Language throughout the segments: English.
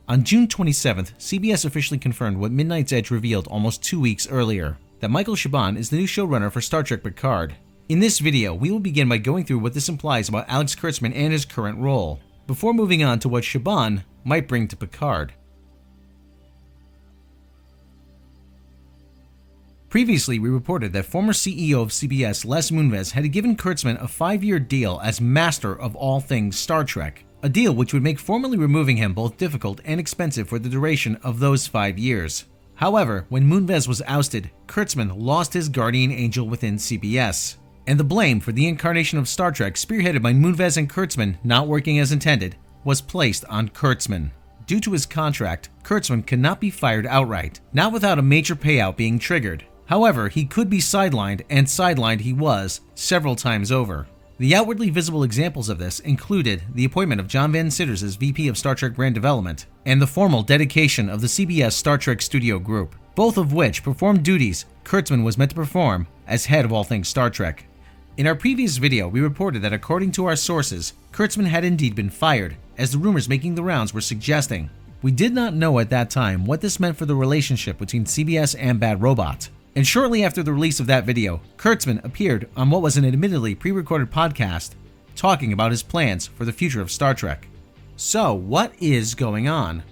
On June 27th, CBS officially confirmed what Midnight's Edge revealed almost 2 weeks earlier, that Michael Chabon is the new showrunner for Star Trek Picard. In this video, we will begin by going through what this implies about Alex Kurtzman and his current role, before moving on to what Chabon might bring to Picard. Previously, we reported that former CEO of CBS Les Moonves had given Kurtzman a 5-year deal as master of all things Star Trek, a deal which would make formally removing him both difficult and expensive for the duration of those 5 years. However, when Moonves was ousted, Kurtzman lost his guardian angel within CBS, and the blame for the incarnation of Star Trek spearheaded by Moonves and Kurtzman not working as intended was placed on Kurtzman. Due to his contract, Kurtzman could not be fired outright, not without a major payout being triggered. However, he could be sidelined, and sidelined he was, several times over. The outwardly visible examples of this included the appointment of John Van Citters as VP of Star Trek Brand Development, and the formal dedication of the CBS Star Trek Studio Group, both of which performed duties Kurtzman was meant to perform as head of all things Star Trek. In our previous video, we reported that according to our sources, Kurtzman had indeed been fired, as the rumors making the rounds were suggesting. We did not know at that time what this meant for the relationship between CBS and Bad Robot. And shortly after the release of that video, Kurtzman appeared on what was an admittedly pre-recorded podcast talking about his plans for the future of Star Trek. So, what is going on?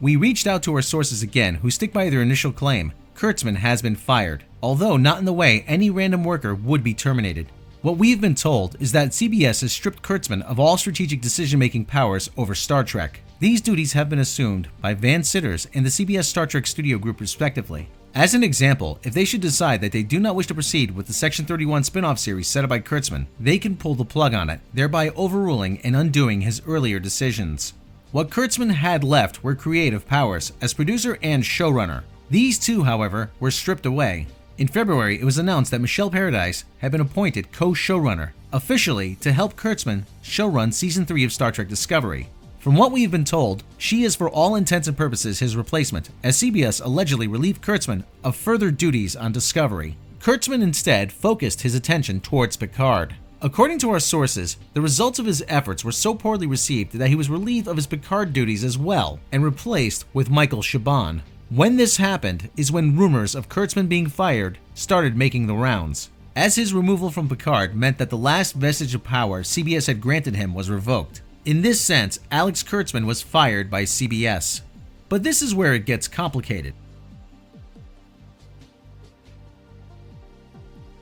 We reached out to our sources again, who stick by their initial claim. Kurtzman has been fired, although not in the way any random worker would be terminated. What we've been told is that CBS has stripped Kurtzman of all strategic decision-making powers over Star Trek. These duties have been assumed by Van Citters and the CBS Star Trek Studio Group respectively. As an example, if they should decide that they do not wish to proceed with the Section 31 spin-off series set up by Kurtzman, they can pull the plug on it, thereby overruling and undoing his earlier decisions. What Kurtzman had left were creative powers as producer and showrunner. These two, however, were stripped away. In February, it was announced that Michelle Paradise had been appointed co-showrunner, officially to help Kurtzman showrun Season 3 of Star Trek Discovery. From what we have been told, she is for all intents and purposes his replacement, as CBS allegedly relieved Kurtzman of further duties on Discovery. Kurtzman instead focused his attention towards Picard. According to our sources, the results of his efforts were so poorly received that he was relieved of his Picard duties as well, and replaced with Michael Chabon. When this happened is when rumors of Kurtzman being fired started making the rounds, as his removal from Picard meant that the last vestige of power CBS had granted him was revoked. In this sense, Alex Kurtzman was fired by CBS. But this is where it gets complicated.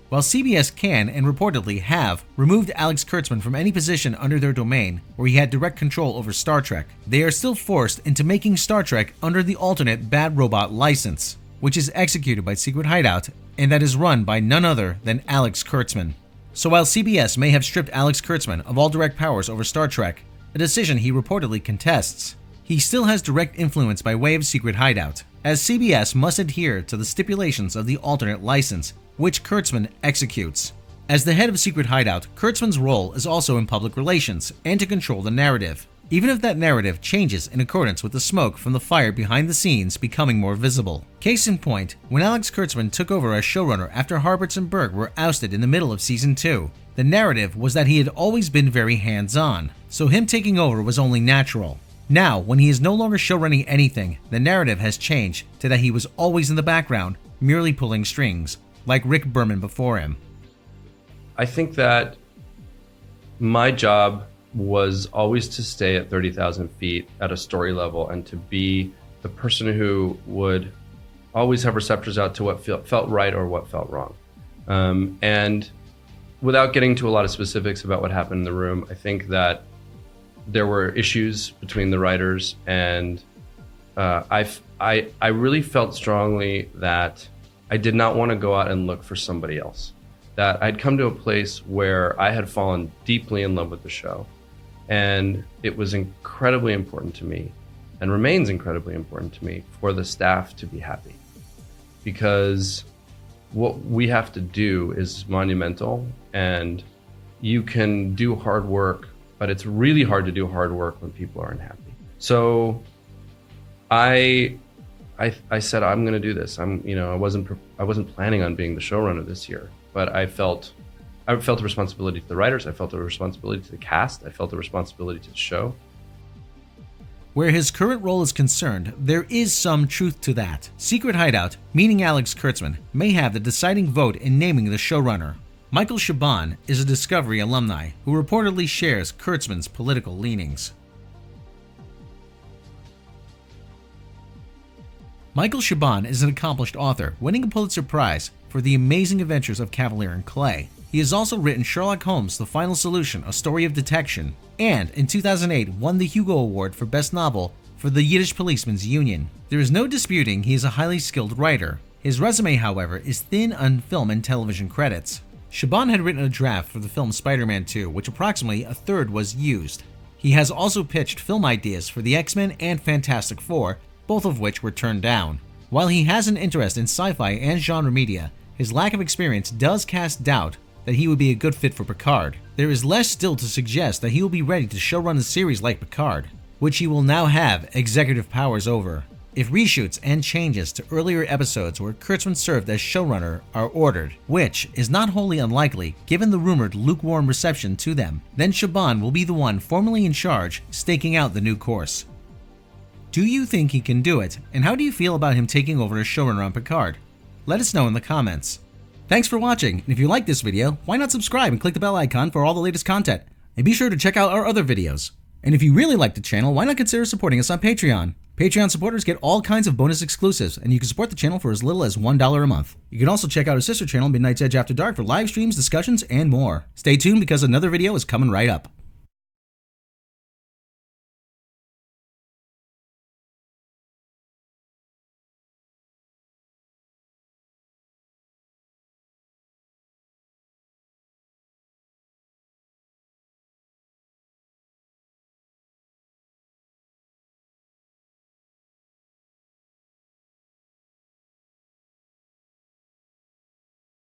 While CBS can, and reportedly have, removed Alex Kurtzman from any position under their domain where he had direct control over Star Trek, they are still forced into making Star Trek under the alternate Bad Robot license, which is executed by Secret Hideout and that is run by none other than Alex Kurtzman. So while CBS may have stripped Alex Kurtzman of all direct powers over Star Trek, a decision he reportedly contests, he still has direct influence by way of Secret Hideout, as CBS must adhere to the stipulations of the alternate license, which Kurtzman executes. As the head of Secret Hideout, Kurtzman's role is also in public relations and to control the narrative, even if that narrative changes in accordance with the smoke from the fire behind the scenes becoming more visible. Case in point, when Alex Kurtzman took over as showrunner after Harberts and Berg were ousted in the middle of Season 2, the narrative was that he had always been very hands-on, so him taking over was only natural. Now, when he is no longer showrunning anything, the narrative has changed to that he was always in the background, merely pulling strings, like Rick Berman before him. I think that my job was always to stay at 30,000 feet at a story level and to be the person who would always have receptors out to what felt right or what felt wrong. And without getting to a lot of specifics about what happened in the room, I think that there were issues between the writers, and I really felt strongly that I did not want to go out and look for somebody else. That I'd come to a place where I had fallen deeply in love with the show, and it was incredibly important to me, and remains incredibly important to me, for the staff to be happy. Because what we have to do is monumental, and you can do hard work, but it's really hard to do hard work when people aren't happy. So I said, I'm going to do this. I wasn't planning on being the showrunner this year, but I felt I felt a responsibility to the writers. I felt a responsibility to the cast. I felt a responsibility to the show. Where his current role is concerned, there is some truth to that. Secret Hideout, meaning Alex Kurtzman, may have the deciding vote in naming the showrunner. Michael Chabon is a Discovery alumni who reportedly shares Kurtzman's political leanings. Michael Chabon is an accomplished author, winning a Pulitzer Prize for The Amazing Adventures of Cavalier and Clay. He has also written Sherlock Holmes: The Final Solution, A Story of Detection, and in 2008 won the Hugo Award for Best Novel for the Yiddish Policemen's Union. There is no disputing he is a highly skilled writer. His resume, however, is thin on film and television credits. Chabon had written a draft for the film Spider-Man 2, which approximately a third was used. He has also pitched film ideas for the X-Men and Fantastic Four, both of which were turned down. While he has an interest in sci-fi and genre media, his lack of experience does cast doubt that he would be a good fit for Picard. There is less still to suggest that he will be ready to showrun a series like Picard, which he will now have executive powers over. If reshoots and changes to earlier episodes where Kurtzman served as showrunner are ordered, which is not wholly unlikely given the rumored lukewarm reception to them, then Chabon will be the one formally in charge, staking out the new course. Do you think he can do it, and how do you feel about him taking over as showrunner on Picard? Let us know in the comments. Thanks for watching, and if you like this video, why not subscribe and click the bell icon for all the latest content? And be sure to check out our other videos. And if you really like the channel, why not consider supporting us on Patreon? Patreon supporters get all kinds of bonus exclusives, and you can support the channel for as little as $1 a month. You can also check out our sister channel, Midnight's Edge After Dark, for live streams, discussions, and more. Stay tuned because another video is coming right up.